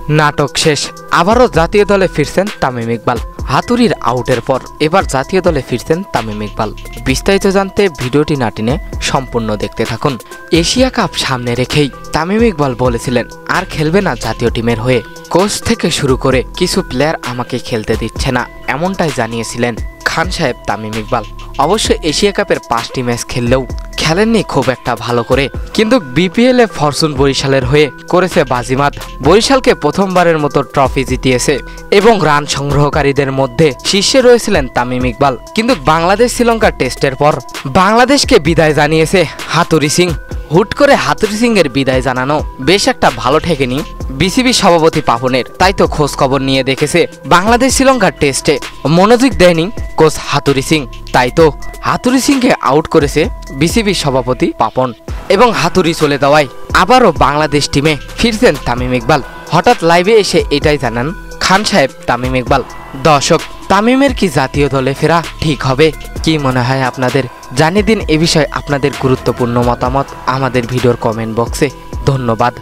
নাটক শেষ, আবারও জাতীয় দলে ফিরছেন তামিম ইকবাল। হাতুড়ির আউটের পর এবার জাতীয় দলে ফিরছেন তামিম ইকবাল। বিস্তারিত জানতে ভিডিওটি না টেনে সম্পূর্ণ দেখতে থাকুন। এশিয়া কাপ সামনে রেখেই তামিম ইকবাল বলেছিলেন আর খেলবে না জাতীয় টিমের হয়ে। কোচ থেকে শুরু করে কিছু প্লেয়ার আমাকে খেলতে দিচ্ছে না, এমনটাই জানিয়েছিলেন খান সাহেব তামিম ইকবাল। অবশ্য এশিয়া কাপের 5টি ম্যাচ খেললেও খেলেননি খুব একটা ভালো করে, কিন্তু বিপিএল এ ফরচুন বরিশালের হয়ে করেছে বাজিমাত। বরিশালকে প্রথমবারের মতো ট্রফি জিতিয়েছে এবং রান সংগ্রহকারীদের মধ্যে শীর্ষে রয়েছিলেন তামিম ইকবাল। কিন্তু বাংলাদেশ শ্রীলঙ্কা টেস্টের পর বাংলাদেশকে বিদায় জানিয়েছে হাতুড়ি সিং। হুট করে হাতুড়ি সিং এর বিদায় জানানো বেশ একটা ভালো ঠেকেনি বিসিবি সভাপতি পাপনের। তাই তো খোঁজ খবর নিয়ে দেখেছে বাংলাদেশ শ্রীলঙ্কার টেস্টে মনোযোগ দেয়নি কোচ হাতুড়ি সিং। তাই তো হাতুড়ি সিংকে আউট করেছে বিসিবি সভাপতি পাপন এবং হাতুড়ি চলে দেওয়ায় আবারও বাংলাদেশ টিমে ফিরছেন তামিম ইকবাল। হঠাৎ লাইভে এসে এটাই জানান খান সাহেব তামিম ইকবাল। দর্শক, তামিমের কি জাতীয় দলে ফেরা ঠিক হবে? কি মনে হয় আপনাদের? জানিয়ে দিন এ বিষয়ে আপনাদের গুরুত্বপূর্ণ মতামত আমাদের ভিডিওর কমেন্ট বক্সে। ধন্যবাদ।